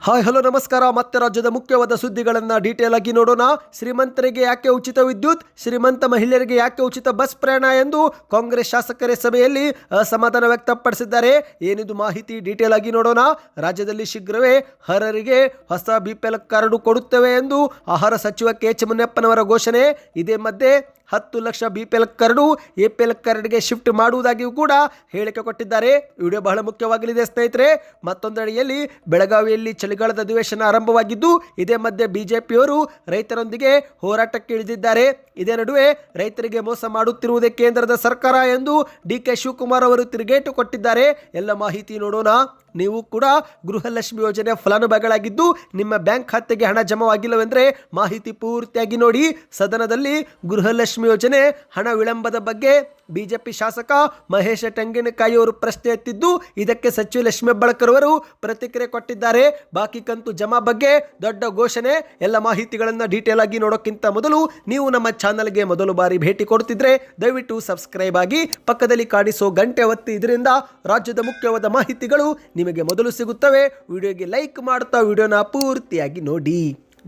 Hi hello ನಮಸ್ಕಾರ. ಮತ್ತೆ ರಾಜ್ಯದ ಮುಖ್ಯವಾದ ಸುದ್ದಿಗಳನ್ನು ಡೀಟೇಲ್ ಆಗಿ ನೋಡೋಣ. ಶ್ರೀಮಂತರಿಗೆ ಯಾಕೆ ಉಚಿತ ವಿದ್ಯುತ್, ಶ್ರೀಮಂತ ಮಹಿಳೆಯರಿಗೆ ಯಾಕೆ ಉಚಿತ ಬಸ್ ಪ್ರಯಾಣ ಎಂದು ಕಾಂಗ್ರೆಸ್ ಶಾಸಕರೇ ಸಭೆಯಲ್ಲಿ ಅಸಮಾಧಾನ ವ್ಯಕ್ತಪಡಿಸಿದ್ದಾರೆ. ಏನಿದು ಮಾಹಿತಿ ಡೀಟೇಲ್ ಆಗಿ ನೋಡೋಣ. ರಾಜ್ಯದಲ್ಲಿ ಶೀಘ್ರವೇ ಅರ್ಹರಿಗೆ ಹೊಸ ಬಿಪಿಎಲ್ ಕಾರ್ಡ್ ಕೊಡುತ್ತೇವೆ ಎಂದು ಆಹಾರ ಸಚಿವ ಕೆ.ಎಚ್. ಮುನಿಯಪ್ಪನವರ ಘೋಷಣೆ. ಇದೇ ಮಧ್ಯೆ 10 ಲಕ್ಷ ಬಿಪಿಎಲ್ ಕಾರ್ಡು ಎಪಿಎಲ್ ಕಾರ್ಡ್ಗೆ ಶಿಫ್ಟ್ ಮಾಡುವುದಾಗಿಯೂ ಕೂಡ ಹೇಳಿಕೆ ಕೊಟ್ಟಿದ್ದಾರೆ. ವಿಡಿಯೋ ಬಹಳ ಮುಖ್ಯವಾಗಲಿದೆ ಸ್ನೇಹಿತರೆ. ಮತ್ತೊಂದೆಡೆಯಲ್ಲಿ ಬೆಳಗಾವಿಯಲ್ಲಿ ಚಳಿಗಾಲದ ಅಧಿವೇಶನ ಆರಂಭವಾಗಿದ್ದು, ಇದೇ ಮಧ್ಯೆ ಬಿಜೆಪಿಯವರು ರೈತರೊಂದಿಗೆ ಹೋರಾಟಕ್ಕೆ ಇಳಿದಿದ್ದಾರೆ. ಇದೇ ನಡುವೆ ರೈತರಿಗೆ ಮೋಸ ಮಾಡುತ್ತಿರುವುದೇ ಕೇಂದ್ರದ ಸರ್ಕಾರ ಎಂದು ಡಿ.ಕೆ. ಶಿವಕುಮಾರ್ ಅವರು ತಿರುಗೇಟು ಕೊಟ್ಟಿದ್ದಾರೆ. ಎಲ್ಲ ಮಾಹಿತಿ ನೋಡೋಣ. ನೀವು ಕೂಡ ಗೃಹಲಕ್ಷ್ಮಿ ಯೋಜನೆ ಫಲಾನುಭವಿಗಳಾಗಿದ್ದು ನಿಮ್ಮ ಬ್ಯಾಂಕ್ ಖಾತೆಗೆ ಹಣ ಜಮಾವಾಗಿಲ್ಲವೆಂದರೆ ಮಾಹಿತಿ ಪೂರ್ತಿಯಾಗಿ ನೋಡಿ. ಸದನದಲ್ಲಿ ಗೃಹಲಕ್ಷ್ಮಿ ಯೋಜನೆ ಹಣ ವಿಳಂಬದ ಬಗ್ಗೆ ಬಿಜೆಪಿ ಶಾಸಕ ಮಹೇಶ ತೆಂಗಿನಕಾಯಿ ಅವರು ಪ್ರಶ್ನೆ ಎತ್ತಿದ್ದು, ಇದಕ್ಕೆ ಸಚಿವ ಲಕ್ಷ್ಮೀ ಹೆಬ್ಬಾಳ್ಕರ್ ಅವರು ಪ್ರತಿಕ್ರಿಯೆ ಕೊಟ್ಟಿದ್ದಾರೆ. ಬಾಕಿ ಕಂತು ಜಮಾ ಬಗ್ಗೆ ದೊಡ್ಡ ಘೋಷಣೆ. ಎಲ್ಲ ಮಾಹಿತಿಗಳನ್ನು ಡೀಟೇಲ್ ಆಗಿ ನೋಡೋಕ್ಕಿಂತ ಮೊದಲು ನೀವು ನಮ್ಮ ಚಾನಲ್ಗೆ ಮೊದಲು ಬಾರಿ ಭೇಟಿ ಕೊಡ್ತಿದ್ರೆ ದಯವಿಟ್ಟು ಸಬ್ಸ್ಕ್ರೈಬ್ ಆಗಿ, ಪಕ್ಕದಲ್ಲಿ ಕಾಣಿಸೋ ಗಂಟೆ ಒತ್ತಿ. ಇದರಿಂದ ರಾಜ್ಯದ ಮುಖ್ಯವಾದ ಮಾಹಿತಿಗಳು ನಿಮಗೆ ಮೊದಲು ಸಿಗುತ್ತವೆ. ವಿಡಿಯೋಗೆ ಲೈಕ್ ಮಾಡ್ತಾ ವಿಡಿಯೋನ ಪೂರ್ತಿಯಾಗಿ ನೋಡಿ.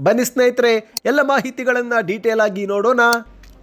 ಬನ್ನಿ ಸ್ನೇಹಿತರೆ, ಎಲ್ಲ ಮಾಹಿತಿಗಳನ್ನು ಡೀಟೇಲ್ ಆಗಿ ನೋಡೋಣ.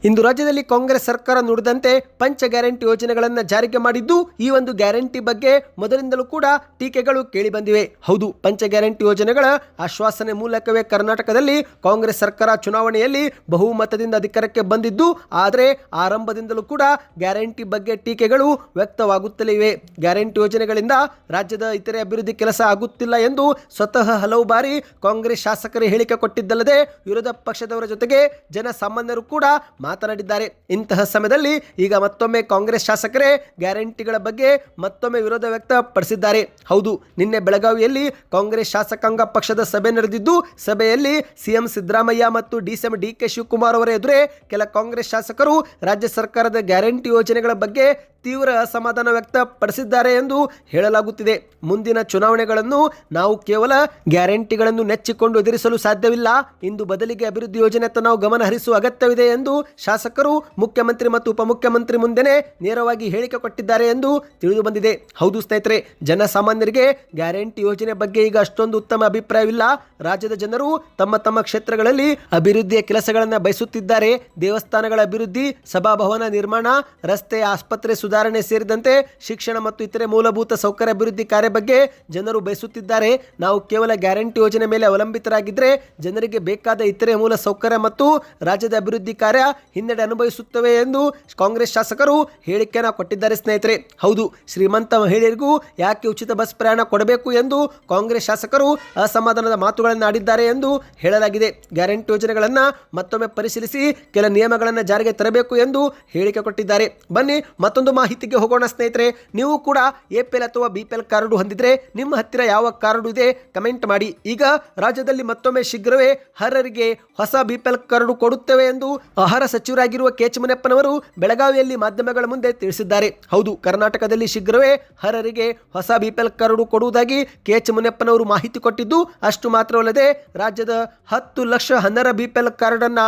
ಇಂದು ರಾಜ್ಯದಲ್ಲಿ ಕಾಂಗ್ರೆಸ್ ಸರ್ಕಾರ ನುಡಿದಂತೆ ಪಂಚ ಗ್ಯಾರಂಟಿ ಯೋಜನೆಗಳನ್ನು ಜಾರಿಗೆ ಮಾಡಿದ್ದು, ಈ ಒಂದು ಗ್ಯಾರಂಟಿ ಬಗ್ಗೆ ಮೊದಲಿಂದಲೂ ಕೂಡ ಟೀಕೆಗಳು ಕೇಳಿ ಬಂದಿವೆ. ಹೌದು, ಪಂಚ ಗ್ಯಾರಂಟಿ ಯೋಜನೆಗಳ ಆಶ್ವಾಸನೆ ಮೂಲಕವೇ ಕರ್ನಾಟಕದಲ್ಲಿ ಕಾಂಗ್ರೆಸ್ ಸರ್ಕಾರ ಚುನಾವಣೆಯಲ್ಲಿ ಬಹುಮತದಿಂದ ಅಧಿಕಾರಕ್ಕೆ ಬಂದಿದ್ದು, ಆದರೆ ಆರಂಭದಿಂದಲೂ ಕೂಡ ಗ್ಯಾರಂಟಿ ಬಗ್ಗೆ ಟೀಕೆಗಳು ವ್ಯಕ್ತವಾಗುತ್ತಲೇ ಇವೆ. ಗ್ಯಾರಂಟಿ ಯೋಜನೆಗಳಿಂದ ರಾಜ್ಯದ ಇತರೆ ಅಭಿವೃದ್ಧಿ ಕೆಲಸ ಆಗುತ್ತಿಲ್ಲ ಎಂದು ಸ್ವತಃ ಹಲವು ಬಾರಿ ಕಾಂಗ್ರೆಸ್ ಶಾಸಕರು ಹೇಳಿಕೆ ಕೊಟ್ಟಿದ್ದಲ್ಲದೆ, ವಿರೋಧ ಪಕ್ಷದವರ ಜೊತೆಗೆ ಜನಸಾಮಾನ್ಯರು ಕೂಡ ಮಾತನಾಡಿದ್ದಾರೆ. ಇಂತಹ ಸಮಯದಲ್ಲಿ ಈಗ ಮತ್ತೊಮ್ಮೆ ಕಾಂಗ್ರೆಸ್ ಶಾಸಕರೇ ಗ್ಯಾರಂಟಿಗಳ ಬಗ್ಗೆ ಮತ್ತೊಮ್ಮೆ ವಿರೋಧ ವ್ಯಕ್ತಪಡಿಸಿದ್ದಾರೆ. ಹೌದು, ನಿನ್ನೆ ಬೆಳಗಾವಿಯಲ್ಲಿ ಕಾಂಗ್ರೆಸ್ ಶಾಸಕಾಂಗ ಪಕ್ಷದ ಸಭೆ ನಡೆದಿದ್ದು, ಸಭೆಯಲ್ಲಿ ಸಿಎಂ ಸಿದ್ದರಾಮಯ್ಯ ಮತ್ತು ಡಿಸಿಎಂ ಡಿ.ಕೆ. ಶಿವಕುಮಾರ್ ಅವರ ಎದುರೇ ಕೆಲ ಕಾಂಗ್ರೆಸ್ ಶಾಸಕರು ರಾಜ್ಯ ಸರ್ಕಾರದ ಗ್ಯಾರಂಟಿ ಯೋಜನೆಗಳ ಬಗ್ಗೆ ತೀವ್ರ ಅಸಮಾಧಾನ ವ್ಯಕ್ತಪಡಿಸಿದ್ದಾರೆ ಎಂದು ಹೇಳಲಾಗುತ್ತಿದೆ. ಮುಂದಿನ ಚುನಾವಣೆಗಳನ್ನು ನಾವು ಕೇವಲ ಗ್ಯಾರಂಟಿಗಳನ್ನು ನೆಚ್ಚಿಕೊಂಡು ಎದುರಿಸಲು ಸಾಧ್ಯವಿಲ್ಲ. ಇಂದು ಬದಲಿಗೆ ಅಭಿವೃದ್ಧಿ ಯೋಜನೆಯತ್ತ ನಾವು ಗಮನ ಹರಿಸುವ ಅಗತ್ಯವಿದೆ ಎಂದು ಶಾಸಕರು ಮುಖ್ಯಮಂತ್ರಿ ಮತ್ತು ಉಪಮುಖ್ಯಮಂತ್ರಿ ಮುಂದೆನೇ ನೇರವಾಗಿ ಹೇಳಿಕೆ ಕೊಟ್ಟಿದ್ದಾರೆ ಎಂದು ತಿಳಿದು ಬಂದಿದೆ. ಹೌದು ಸ್ನೇಹಿತರೆ, ಜನಸಾಮಾನ್ಯರಿಗೆ ಗ್ಯಾರಂಟಿ ಯೋಜನೆ ಬಗ್ಗೆ ಈಗ ಅಷ್ಟೊಂದು ಉತ್ತಮ ಅಭಿಪ್ರಾಯವಿಲ್ಲ. ರಾಜ್ಯದ ಜನರು ತಮ್ಮ ತಮ್ಮ ಕ್ಷೇತ್ರಗಳಲ್ಲಿ ಅಭಿವೃದ್ಧಿಯ ಕೆಲಸಗಳನ್ನು ಬಯಸುತ್ತಿದ್ದಾರೆ. ದೇವಸ್ಥಾನಗಳ ಅಭಿವೃದ್ಧಿ, ಸಭಾಭವನ ನಿರ್ಮಾಣ, ರಸ್ತೆ, ಆಸ್ಪತ್ರೆ ಸುಧಾರಣೆ ಸೇರಿದಂತೆ ಶಿಕ್ಷಣ ಮತ್ತು ಇತರೆ ಮೂಲಭೂತ ಸೌಕರ್ಯ ಅಭಿವೃದ್ಧಿ ಕಾರ್ಯ ಬಗ್ಗೆ ಜನರು ಬಯಸುತ್ತಿದ್ದಾರೆ. ನಾವು ಕೇವಲ ಗ್ಯಾರಂಟಿ ಯೋಜನೆ ಮೇಲೆ ಅವಲಂಬಿತರಾಗಿದ್ದರೆ ಜನರಿಗೆ ಬೇಕಾದ ಇತರೆ ಮೂಲ ಸೌಕರ್ಯ ಮತ್ತು ರಾಜ್ಯದ ಅಭಿವೃದ್ಧಿ ಕಾರ್ಯ ಹಿನ್ನಡೆ ಅನುಭವಿಸುತ್ತವೆ ಎಂದು ಕಾಂಗ್ರೆಸ್ ಶಾಸಕರು ಹೇಳಿಕೆಯನ್ನು ಕೊಟ್ಟಿದ್ದಾರೆ. ಸ್ನೇಹಿತರೆ, ಹೌದು, ಶ್ರೀಮಂತ ಮಹಿಳೆಯರಿಗೂ ಯಾಕೆ ಉಚಿತ ಬಸ್ ಪ್ರಯಾಣ ಕೊಡಬೇಕು ಎಂದು ಕಾಂಗ್ರೆಸ್ ಶಾಸಕರು ಅಸಮಾಧಾನದ ಮಾತುಗಳನ್ನು ಆಡಿದ್ದಾರೆ ಎಂದು ಹೇಳಲಾಗಿದೆ. ಗ್ಯಾರಂಟಿ ಯೋಜನೆಗಳನ್ನು ಮತ್ತೊಮ್ಮೆ ಪರಿಶೀಲಿಸಿ ಕೆಲ ನಿಯಮಗಳನ್ನು ಜಾರಿಗೆ ತರಬೇಕು ಎಂದು ಹೇಳಿಕೆ ಕೊಟ್ಟಿದ್ದಾರೆ. ಬನ್ನಿ ಮತ್ತೊಂದು ಮಾಹಿತಿಗೆ ಹೋಗೋಣ ಸ್ನೇಹಿತರೆ. ನೀವು ಕೂಡ ಎಪಿಎಲ್ ಅಥವಾ ಬಿಪಿಎಲ್ ಕಾರ್ಡು ಹೊಂದಿದ್ರೆ ನಿಮ್ಮ ಹತ್ತಿರ ಯಾವ ಕಾರ್ಡು ಇದೆ ಕಮೆಂಟ್ ಮಾಡಿ. ಈಗ ರಾಜ್ಯದಲ್ಲಿ ಮತ್ತೊಮ್ಮೆ ಶೀಘ್ರವೇ ಅರ್ಹರಿಗೆ ಹೊಸ ಬಿಪಿಎಲ್ ಕಾರ್ಡು ಕೊಡುತ್ತೇವೆ ಎಂದು ಆಹಾರ ಸಚಿವರಾಗಿರುವ ಕೆ.ಎಚ್. ಮುನಿಯಪ್ಪನವರು ಬೆಳಗಾವಿಯಲ್ಲಿ ಮಾಧ್ಯಮಗಳ ಮುಂದೆ ತಿಳಿಸಿದ್ದಾರೆ. ಹೌದು, ಕರ್ನಾಟಕದಲ್ಲಿ ಶೀಘ್ರವೇ ಅರ್ಹರಿಗೆ ಹೊಸ ಬಿಪಿಎಲ್ ಕಾರ್ಡು ಕೊಡುವುದಾಗಿ ಕೆ.ಎಚ್. ಮುನಿಯಪ್ಪನವರು ಮಾಹಿತಿ ಕೊಟ್ಟಿದ್ದು, ಅಷ್ಟು ಮಾತ್ರವಲ್ಲದೆ ರಾಜ್ಯದ 10 ಲಕ್ಷ ಅರ್ಹ ಬಿಪಿಎಲ್ ಕಾರ್ಡ್ ಅನ್ನ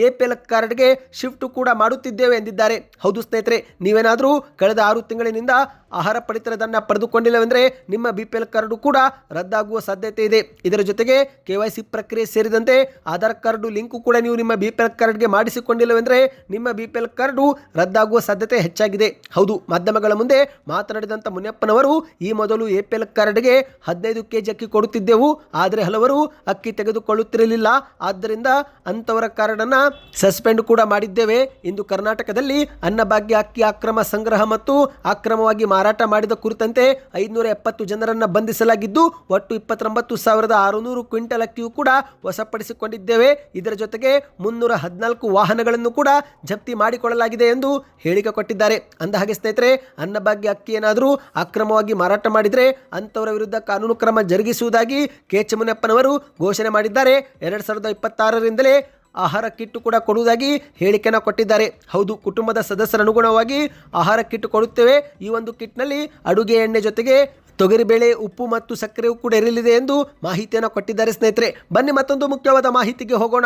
ಎಪಿಎಲ್ ಕಾರ್ಡ್ಗೆ ಶಿಫ್ಟ್ ಕೂಡ ಮಾಡುತ್ತಿದ್ದೇವೆ ಎಂದಿದ್ದಾರೆ. ಹೌದು ಸ್ನೇಹಿತರೆ, ನೀವೇನಾದರೂ ಕಳೆದ 6 ತಿಂಗಳಿನಿಂದ ಆಹಾರ ಪಡಿತರದನ್ನು ಪಡೆದುಕೊಂಡಿಲ್ಲವೆಂದರೆ ನಿಮ್ಮ ಬಿಪಿಎಲ್ ಕಾರ್ಡು ಕೂಡ ರದ್ದಾಗುವ ಸಾಧ್ಯತೆ ಇದೆ. ಇದರ ಜೊತೆಗೆ KYC ಪ್ರಕ್ರಿಯೆ ಸೇರಿದಂತೆ ಆಧಾರ್ ಕಾರ್ಡು ಲಿಂಕ್ ಕೂಡ ನೀವು ನಿಮ್ಮ ಬಿಪಿಎಲ್ ಕಾರ್ಡ್ಗೆ ಮಾಡಿಸಿಕೊಂಡಿಲ್ಲವೆಂದರೆ ನಿಮ್ಮ ಬಿಪಿಎಲ್ ಕಾರ್ಡು ರದ್ದಾಗುವ ಸಾಧ್ಯತೆ ಹೆಚ್ಚಾಗಿದೆ. ಹೌದು, ಮಾಧ್ಯಮಗಳ ಮುಂದೆ ಮಾತನಾಡಿದಂಥ ಮುನಿಯಪ್ಪನವರು, ಈ ಮೊದಲು ಎಪಿಎಲ್ ಕಾರ್ಡ್ಗೆ 15 kg ಅಕ್ಕಿ ಕೊಡುತ್ತಿದ್ದೆವು, ಆದರೆ ಹಲವರು ಅಕ್ಕಿ ತೆಗೆದುಕೊಳ್ಳುತ್ತಿರಲಿಲ್ಲ. ಆದ್ದರಿಂದ ಅಂಥವರ ಕಾರ್ಡನ್ನು ಸಸ್ಪೆಂಡ್ ಕೂಡ ಮಾಡಿದ್ದೇವೆ. ಇಂದು ಕರ್ನಾಟಕದಲ್ಲಿ ಅನ್ನಭಾಗ್ಯ ಅಕ್ಕಿ ಅಕ್ರಮ ಸಂಗ್ರಹ ಮತ್ತು ಅಕ್ರಮವಾಗಿ ಮಾರಾಟ ಮಾಡಿದ ಕುರಿತಂತೆ 570 ಜನರನ್ನು ಬಂಧಿಸಲಾಗಿದ್ದು, ಒಟ್ಟು 29,600 ಕ್ವಿಂಟಲ್ ಅಕ್ಕಿಯೂ ಕೂಡ ವಶಪಡಿಸಿಕೊಂಡಿದ್ದೇವೆ. ಇದರ ಜೊತೆಗೆ 314 ವಾಹನಗಳನ್ನು ಕೂಡ ಜಪ್ತಿ ಮಾಡಿಕೊಳ್ಳಲಾಗಿದೆ ಎಂದು ಹೇಳಿಕೆ ಕೊಟ್ಟಿದ್ದಾರೆ. ಅಂದಹಾಗೆ ಸ್ನೇಹಿತರೆ, ಅನ್ನಭಾಗ್ಯ ಅಕ್ಕಿ ಏನಾದರೂ ಅಕ್ರಮವಾಗಿ ಮಾರಾಟ ಮಾಡಿದರೆ ಅಂಥವರ ವಿರುದ್ಧ ಕಾನೂನು ಕ್ರಮ ಜರುಗಿಸುವುದಾಗಿ ಕೆ.ಎಚ್. ಮುನಿಯಪ್ಪನವರು ಘೋಷಣೆ ಮಾಡಿದ್ದಾರೆ. 2026ರಿಂದಲೇ ಆಹಾರ ಕಿಟ್ ಕೂಡ ಕೊಡುವುದಾಗಿ ಹೇಳಿಕೆಯನ್ನು ಕೊಟ್ಟಿದ್ದಾರೆ. ಹೌದು, ಕುಟುಂಬದ ಸದಸ್ಯರ ಅನುಗುಣವಾಗಿ ಆಹಾರ ಕಿಟ್ ಕೊಡುತ್ತೇವೆ. ಈ ಒಂದು ಕಿಟ್ನಲ್ಲಿ ಅಡುಗೆ ಎಣ್ಣೆ ಜೊತೆಗೆ ತೊಗರಿಬೇಳೆ, ಉಪ್ಪು ಮತ್ತು ಸಕ್ಕರೆಯೂ ಕೂಡ ಇರಲಿದೆ ಎಂದು ಮಾಹಿತಿಯನ್ನು ಕೊಟ್ಟಿದ್ದಾರೆ. ಸ್ನೇಹಿತರೆ, ಬನ್ನಿ ಮತ್ತೊಂದು ಮುಖ್ಯವಾದ ಮಾಹಿತಿಗೆ ಹೋಗೋಣ.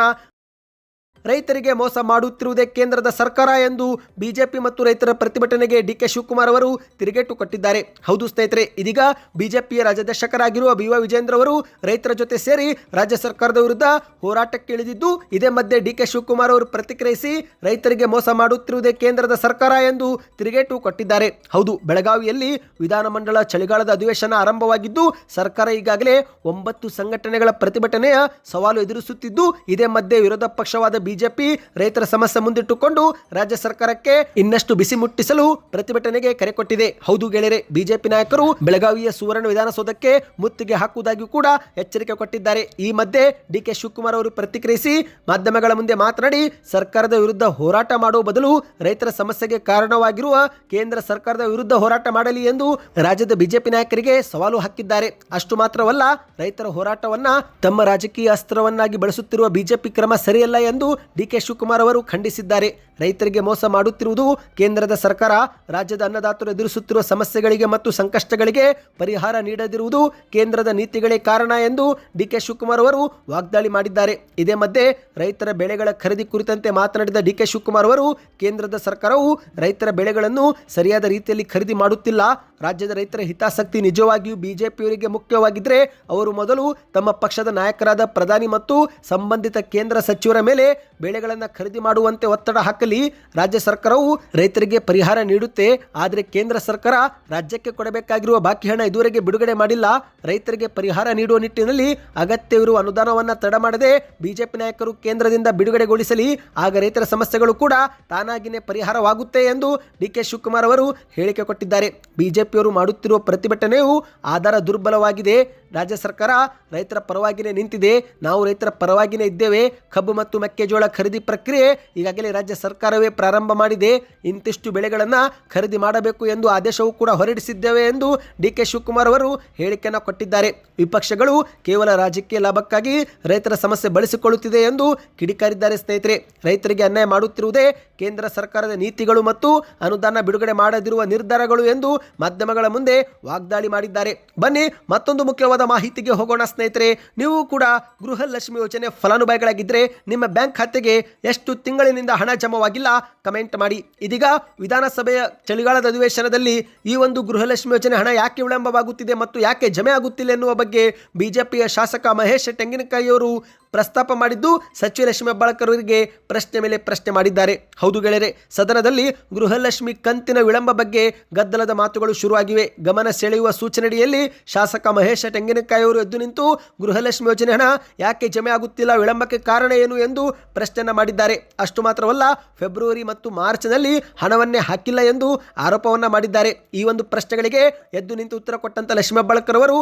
ರೈತರಿಗೆ ಮೋಸ ಮಾಡುತ್ತಿರುವುದೇ ಕೇಂದ್ರದ ಸರ್ಕಾರ ಎಂದು ಬಿಜೆಪಿ ಮತ್ತು ರೈತರ ಪ್ರತಿಭಟನೆಗೆ ಡಿಕೆ ಶಿವಕುಮಾರ್ ಅವರು ತಿರುಗೇಟು ಕೊಟ್ಟಿದ್ದಾರೆ. ಹೌದು ಸ್ನೇಹಿತರೆ, ಇದೀಗ ಬಿಜೆಪಿಯ ರಾಜ್ಯಾಧ್ಯಕ್ಷರಾಗಿರುವ BY ವಿಜೇಂದ್ರ ಅವರು ರೈತರ ಜೊತೆ ಸೇರಿ ರಾಜ್ಯ ಸರ್ಕಾರದ ವಿರುದ್ಧ ಹೋರಾಟಕ್ಕೆ ಇಳಿದಿದ್ದು, ಇದೇ ಮಧ್ಯೆ ಡಿಕೆ ಶಿವಕುಮಾರ್ ಅವರು ಪ್ರತಿಕ್ರಿಯಿಸಿ ರೈತರಿಗೆ ಮೋಸ ಮಾಡುತ್ತಿರುವುದೇ ಕೇಂದ್ರದ ಸರ್ಕಾರ ಎಂದು ತಿರುಗೇಟು ಕೊಟ್ಟಿದ್ದಾರೆ. ಹೌದು, ಬೆಳಗಾವಿಯಲ್ಲಿ ವಿಧಾನಮಂಡಲ ಚಳಿಗಾಲದ ಅಧಿವೇಶನ ಆರಂಭವಾಗಿದ್ದು, ಸರ್ಕಾರ ಈಗಾಗಲೇ 9 ಸಂಘಟನೆಗಳ ಪ್ರತಿಭಟನೆಯ ಸವಾಲು ಎದುರಿಸುತ್ತಿದ್ದು, ಇದೇ ಮಧ್ಯೆ ವಿರೋಧ ಪಕ್ಷವಾದ ಬಿಜೆಪಿ ರೈತರ ಸಮಸ್ಯೆ ಮುಂದಿಟ್ಟುಕೊಂಡು ರಾಜ್ಯ ಸರ್ಕಾರಕ್ಕೆ ಇನ್ನಷ್ಟು ಬಿಸಿ ಮುಟ್ಟಿಸಲು ಪ್ರತಿಭಟನೆಗೆ ಕರೆ ಕೊಟ್ಟಿದೆ. ಹೌದು ಗೆಳೆಯರೆ, ಬಿಜೆಪಿ ನಾಯಕರು ಬೆಳಗಾವಿಯ ಸುವರ್ಣ ವಿಧಾನಸೌಧಕ್ಕೆ ಮುತ್ತಿಗೆ ಹಾಕುವುದಾಗಿ ಕೂಡ ಎಚ್ಚರಿಕೆ ಕೊಟ್ಟಿದ್ದಾರೆ. ಈ ಮಧ್ಯೆ ಡಿಕೆ ಶಿವಕುಮಾರ್ ಅವರು ಪ್ರತಿಕ್ರಿಯಿಸಿ ಮಾಧ್ಯಮಗಳ ಮುಂದೆ ಮಾತನಾಡಿ, ಸರ್ಕಾರದ ವಿರುದ್ಧ ಹೋರಾಟ ಮಾಡುವ ಬದಲು ರೈತರ ಸಮಸ್ಯೆಗೆ ಕಾರಣವಾಗಿರುವ ಕೇಂದ್ರ ಸರ್ಕಾರದ ವಿರುದ್ಧ ಹೋರಾಟ ಮಾಡಲಿ ಎಂದು ರಾಜ್ಯದ ಬಿಜೆಪಿ ನಾಯಕರಿಗೆ ಸವಾಲು ಹಾಕಿದ್ದಾರೆ. ಅಷ್ಟು ಮಾತ್ರವಲ್ಲ, ರೈತರ ಹೋರಾಟವನ್ನ ತಮ್ಮ ರಾಜಕೀಯ ಅಸ್ತ್ರವನ್ನಾಗಿ ಬಳಸುತ್ತಿರುವ ಬಿಜೆಪಿ ಕ್ರಮ ಸರಿಯಲ್ಲ ಎಂದು ಡಿಕೆ ಶಿವಕುಮಾರ್ ಅವರು ಖಂಡಿಸಿದ್ದಾರೆ. ರೈತರಿಗೆ ಮೋಸ ಮಾಡುತ್ತಿರುವುದು ಕೇಂದ್ರದ ಸರ್ಕಾರ, ರಾಜ್ಯದ ಅನ್ನದಾತರು ಎದುರಿಸುತ್ತಿರುವ ಸಮಸ್ಯೆಗಳಿಗೆ ಮತ್ತು ಸಂಕಷ್ಟಗಳಿಗೆ ಪರಿಹಾರ ನೀಡದಿರುವುದು ಕೇಂದ್ರದ ನೀತಿಗಳೇ ಕಾರಣ ಎಂದು ಡಿಕೆ ಶಿವಕುಮಾರ್ ಅವರು ವಾಗ್ದಾಳಿ ಮಾಡಿದ್ದಾರೆ. ಇದೇ ಮಧ್ಯೆ ರೈತರ ಬೆಳೆಗಳ ಖರೀದಿ ಕುರಿತಂತೆ ಮಾತನಾಡಿದ ಡಿಕೆ ಶಿವಕುಮಾರ್ ಅವರು, ಕೇಂದ್ರದ ಸರ್ಕಾರವು ರೈತರ ಬೆಳೆಗಳನ್ನು ಸರಿಯಾದ ರೀತಿಯಲ್ಲಿ ಖರೀದಿ ಮಾಡುತ್ತಿಲ್ಲ. ರಾಜ್ಯದ ರೈತರ ಹಿತಾಸಕ್ತಿ ನಿಜವಾಗಿಯೂ ಬಿಜೆಪಿಯವರಿಗೆ ಮುಖ್ಯವಾಗಿದ್ದರೆ ಅವರು ಮೊದಲು ತಮ್ಮ ಪಕ್ಷದ ನಾಯಕರಾದ ಪ್ರಧಾನಿ ಮತ್ತು ಸಂಬಂಧಿತ ಕೇಂದ್ರ ಸಚಿವರ ಮೇಲೆ ಬೆಳೆಗಳನ್ನು ಖರೀದಿ ಮಾಡುವಂತೆ ಒತ್ತಡ ಹಾಕಲಿ. ರಾಜ್ಯ ಸರ್ಕಾರವು ರೈತರಿಗೆ ಪರಿಹಾರ ನೀಡುತ್ತೆ, ಆದರೆ ಕೇಂದ್ರ ಸರ್ಕಾರ ರಾಜ್ಯಕ್ಕೆ ಕೊಡಬೇಕಾಗಿರುವ ಬಾಕಿ ಹಣ ಇದುವರೆಗೆ ಬಿಡುಗಡೆ ಮಾಡಿಲ್ಲ. ರೈತರಿಗೆ ಪರಿಹಾರ ನೀಡುವ ನಿಟ್ಟಿನಲ್ಲಿ ಅಗತ್ಯವಿರುವ ಅನುದಾನವನ್ನು ತಡ ಮಾಡದೆ ಬಿಜೆಪಿ ನಾಯಕರು ಕೇಂದ್ರದಿಂದ ಬಿಡುಗಡೆಗೊಳಿಸಲಿ, ಆಗ ರೈತರ ಸಮಸ್ಯೆಗಳು ಕೂಡ ತಾನಾಗಿಯೇ ಪರಿಹಾರವಾಗುತ್ತೆ ಎಂದು ಡಿಕೆ ಶಿವಕುಮಾರ್ ಅವರು ಹೇಳಿಕೆ ಕೊಟ್ಟಿದ್ದಾರೆ. ಬಿಜೆಪಿಯವರು ಮಾಡುತ್ತಿರುವ ಪ್ರತಿಭಟನೆಯು ಆಧಾರ ದುರ್ಬಲವಾಗಿದೆ. ರಾಜ್ಯ ಸರ್ಕಾರ ರೈತರ ಪರವಾಗಿಯೇ ನಿಂತಿದೆ, ನಾವು ರೈತರ ಪರವಾಗಿಯೇ ಇದ್ದೇವೆ. ಕಬ್ಬು ಮತ್ತು ಮೆಕ್ಕೆಜೋಳ ಖರೀದಿ ಪ್ರಕ್ರಿಯೆ ಈಗಾಗಲೇ ರಾಜ್ಯ ಸರ್ಕಾರವೇ ಪ್ರಾರಂಭ ಮಾಡಿದೆ. ಇಂತಿಷ್ಟು ಬೆಳೆಗಳನ್ನು ಖರೀದಿ ಮಾಡಬೇಕು ಎಂದು ಆದೇಶವೂ ಕೂಡ ಹೊರಡಿಸಿದ್ದೇವೆ ಎಂದು ಡಿಕೆ ಶಿವಕುಮಾರ್ ಅವರು ಹೇಳಿಕೆಯನ್ನು ಕೊಟ್ಟಿದ್ದಾರೆ. ವಿಪಕ್ಷಗಳು ಕೇವಲ ರಾಜಕೀಯ ಲಾಭಕ್ಕಾಗಿ ರೈತರ ಸಮಸ್ಯೆ ಬಳಸಿಕೊಳ್ಳುತ್ತಿದೆ ಎಂದು ಕಿಡಿಕಾರಿದ್ದಾರೆ. ಸ್ನೇಹಿತರೆ, ರೈತರಿಗೆ ಅನ್ಯಾಯ ಮಾಡುತ್ತಿರುವುದೇ ಕೇಂದ್ರ ಸರ್ಕಾರದ ನೀತಿಗಳು ಮತ್ತು ಅನುದಾನ ಬಿಡುಗಡೆ ಮಾಡದಿರುವ ನಿರ್ಧಾರಗಳು ಎಂದು ಮಾಧ್ಯಮಗಳ ಮುಂದೆ ವಾಗ್ದಾಳಿ ಮಾಡಿದ್ದಾರೆ. ಬನ್ನಿ ಮತ್ತೊಂದು ಮುಖ್ಯವಾದ ಮಾಹಿತಿಗೆ ಹೋಗೋಣ ಸ್ನೇಹಿತರೆ. ನೀವು ಕೂಡ ಗೃಹಲಕ್ಷ್ಮಿ ಯೋಜನೆ ಫಲಾನುಭವಿಗಳಾಗಿದ್ದರೆ ನಿಮ್ಮ ಬ್ಯಾಂಕ್ ಖಾತೆಗೆ ಎಷ್ಟು ತಿಂಗಳಿನಿಂದ ಹಣ ಜಮಾವಾಗಿಲ್ಲ ಕಮೆಂಟ್ ಮಾಡಿ. ಇದೀಗ ವಿಧಾನಸಭೆಯ ಚಳಿಗಾಲದ ಅಧಿವೇಶನದಲ್ಲಿ ಈ ಒಂದು ಗೃಹಲಕ್ಷ್ಮಿ ಯೋಜನೆ ಹಣ ಯಾಕೆ ವಿಳಂಬವಾಗುತ್ತಿದೆ ಮತ್ತು ಯಾಕೆ ಜಮೆ ಆಗುತ್ತಿಲ್ಲ ಎನ್ನುವ ಬಗ್ಗೆ ಬಿಜೆಪಿಯ ಶಾಸಕ ಮಹೇಶ್ ತೆಂಗಿನಕಾಯಿಯವರು ಪ್ರಸ್ತಾಪ ಮಾಡಿದ್ದು, ಸಚಿವ ಲಕ್ಷ್ಮೀ ಹೆಬ್ಬಾಳ್ಕರ್ ಅವರಿಗೆ ಪ್ರಶ್ನೆ ಮೇಲೆ ಪ್ರಶ್ನೆ ಮಾಡಿದ್ದಾರೆ. ಹೌದು ಗೆಳೆಯರೆ, ಸದನದಲ್ಲಿ ಗೃಹಲಕ್ಷ್ಮಿ ಕಂತಿನ ವಿಳಂಬ ಬಗ್ಗೆ ಗದ್ದಲದ ಮಾತುಗಳು ಶುರುವಾಗಿವೆ. ಗಮನ ಸೆಳೆಯುವ ಸೂಚನೆಯಡಿಯಲ್ಲಿ ಶಾಸಕ ಮಹೇಶ್ ತೆಂಗಿನಕಾಯಿ ಅವರು ಎದ್ದು ನಿಂತು ಗೃಹಲಕ್ಷ್ಮಿ ಯೋಜನೆ ಹಣ ಯಾಕೆ ಜಮೆ ಆಗುತ್ತಿಲ್ಲ, ವಿಳಂಬಕ್ಕೆ ಕಾರಣ ಏನು ಎಂದು ಪ್ರಶ್ನೆಯನ್ನು ಮಾಡಿದ್ದಾರೆ. ಅಷ್ಟು ಮಾತ್ರವಲ್ಲ, ಫೆಬ್ರವರಿ ಮತ್ತು ಮಾರ್ಚ್ನಲ್ಲಿ ಹಣವನ್ನೇ ಹಾಕಿಲ್ಲ ಎಂದು ಆರೋಪವನ್ನು ಮಾಡಿದ್ದಾರೆ. ಈ ಒಂದು ಪ್ರಶ್ನೆಗಳಿಗೆ ಎದ್ದು ನಿಂತು ಉತ್ತರ ಕೊಟ್ಟಂತ ಲಕ್ಷ್ಮೀ ಹೆಬ್ಬಾಳ್ಕರ್ ಅವರು,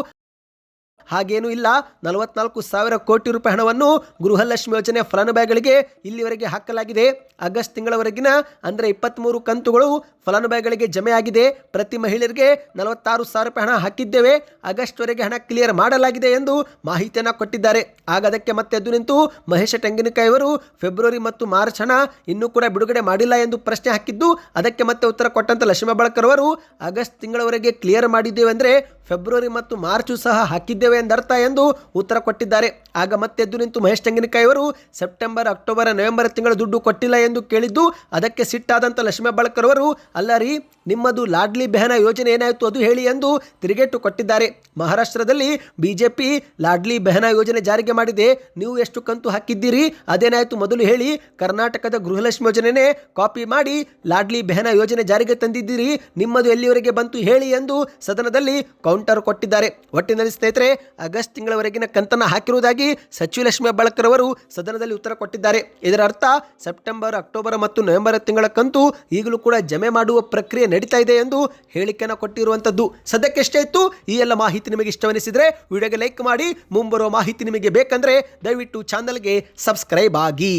ಹಾಗೇನೂ ಇಲ್ಲ, 44,000 ಕೋಟಿ ರೂಪಾಯಿ ಹಣವನ್ನು ಗೃಹಲಕ್ಷ್ಮಿ ಯೋಜನೆ ಫಲಾನುಭವಿಗಳಿಗೆ ಇಲ್ಲಿವರೆಗೆ ಹಾಕಲಾಗಿದೆ. ಆಗಸ್ಟ್ ತಿಂಗಳವರೆಗಿನ ಅಂದರೆ 23 ಕಂತುಗಳು ಫಲಾನುಭವಿಗಳಿಗೆ ಜಮೆ ಆಗಿದೆ. ಪ್ರತಿ ಮಹಿಳೆಯರಿಗೆ 46,000 ರೂಪಾಯಿ ಹಣ ಹಾಕಿದ್ದೇವೆ. ಆಗಸ್ಟ್ವರೆಗೆ ಹಣ ಕ್ಲಿಯರ್ ಮಾಡಲಾಗಿದೆ ಎಂದು ಮಾಹಿತಿಯನ್ನು ಕೊಟ್ಟಿದ್ದಾರೆ. ಆಗ ಅದಕ್ಕೆ ಮತ್ತೆ ಎದ್ದು ನಿಂತು ಮಹೇಶ್ ತೆಂಗಿನಕಾಯಿ ಅವರು ಫೆಬ್ರವರಿ ಮತ್ತು ಮಾರ್ಚ್ ಹಣ ಇನ್ನೂ ಕೂಡ ಬಿಡುಗಡೆ ಮಾಡಿಲ್ಲ ಎಂದು ಪ್ರಶ್ನೆ ಹಾಕಿದ್ದು, ಅದಕ್ಕೆ ಮತ್ತೆ ಉತ್ತರ ಕೊಟ್ಟಂತ ಲಕ್ಷ್ಮೀ ಹೆಬ್ಬಾಳ್ಕರ್ ಅವರು, ಆಗಸ್ಟ್ ತಿಂಗಳವರೆಗೆ ಕ್ಲಿಯರ್ ಮಾಡಿದ್ದೇವೆ ಅಂದರೆ ಫೆಬ್ರವರಿ ಮತ್ತು ಮಾರ್ಚು ಸಹ ಹಾಕಿದ್ದೇವೆ ಎಂದರ್ಥ ಎಂದು ಉತ್ತರ ಕೊಟ್ಟಿದ್ದಾರೆ. ಆಗ ಮತ್ತೆ ಎದ್ದು ನಿಂತು ಮಹೇಶ್ ತೆಂಗಿನಕಾಯಿ ಅವರು ಸೆಪ್ಟೆಂಬರ್, ಅಕ್ಟೋಬರ್, ನವೆಂಬರ್ ತಿಂಗಳ ದುಡ್ಡು ಕೊಟ್ಟಿಲ್ಲ ಎಂದು ಕೇಳಿದ್ದು, ಅದಕ್ಕೆ ಸಿಟ್ಟಾದಂಥ ಲಕ್ಷ್ಮೀ ಹೆಬ್ಬಾಳ್ಕರ್ ಅವರು, ಅಲ್ಲ ರೀ, ನಿಮ್ಮದು ಲಾಡ್ಲಿ ಬೆಹನ ಯೋಜನೆ ಏನಾಯಿತು ಅದು ಹೇಳಿ ಎಂದು ತಿರುಗೇಟು ಕೊಟ್ಟಿದ್ದಾರೆ. ಮಹಾರಾಷ್ಟ್ರದಲ್ಲಿ ಬಿಜೆಪಿ ಲಾಡ್ಲಿ ಬೆಹನ ಯೋಜನೆ ಜಾರಿಗೆ ಮಾಡಿದೆ, ನೀವು ಎಷ್ಟು ಕಂತು ಹಾಕಿದ್ದೀರಿ ಅದೇನಾಯಿತು ಮೊದಲು ಹೇಳಿ. ಕರ್ನಾಟಕದ ಗೃಹಲಕ್ಷ್ಮಿ ಯೋಜನೆನೇ ಕಾಪಿ ಮಾಡಿ ಲಾಡ್ಲಿ ಬೆಹನ ಯೋಜನೆ ಜಾರಿಗೆ ತಂದಿದ್ದೀರಿ, ನಿಮ್ಮದು ಎಲ್ಲಿವರೆಗೆ ಬಂತು ಹೇಳಿ ಎಂದು ಸದನದಲ್ಲಿ ಕೌಂಟರ್ ಕೊಟ್ಟಿದ್ದಾರೆ. ಒಟ್ಟಿನಲ್ಲಿ ಸ್ನೇಹಿತರೆ, ಆಗಸ್ಟ್ ತಿಂಗಳವರೆಗಿನ ಕಂತನ್ನು ಹಾಕಿರುವುದಾಗಿ ಸಚಿವ ಲಕ್ಷ್ಮೀ ಹೆಬ್ಬಾಳ್ಕರ್ ಅವರು ಸದನದಲ್ಲಿ ಉತ್ತರ ಕೊಟ್ಟಿದ್ದಾರೆ. ಇದರ ಅರ್ಥ ಸೆಪ್ಟೆಂಬರ್, ಅಕ್ಟೋಬರ್ ಮತ್ತು ನವೆಂಬರ್ ತಿಂಗಳ ಕಂತು ಈಗಲೂ ಕೂಡ ಜಮೆ ಮಾಡುವ ಪ್ರಕ್ರಿಯೆ ನಡೀತಾ ಇದೆ ಎಂದು ಹೇಳಿಕೆಯನ್ನು ಕೊಟ್ಟಿರುವಂಥದ್ದು. ಸದ್ಯಕ್ಕೆ ಎಷ್ಟೇ ಇತ್ತು. ಈ ಎಲ್ಲ ಮಾಹಿತಿ ನಿಮಗೆ ಇಷ್ಟವೆನಿಸಿದರೆ ವಿಡಿಯೋಗೆ ಲೈಕ್ ಮಾಡಿ. ಮುಂಬರುವ ಮಾಹಿತಿ ನಿಮಗೆ ಬೇಕಂದ್ರೆ ದಯವಿಟ್ಟು ಚಾನಲ್ಗೆ ಸಬ್ಸ್ಕ್ರೈಬ್ ಆಗಿ.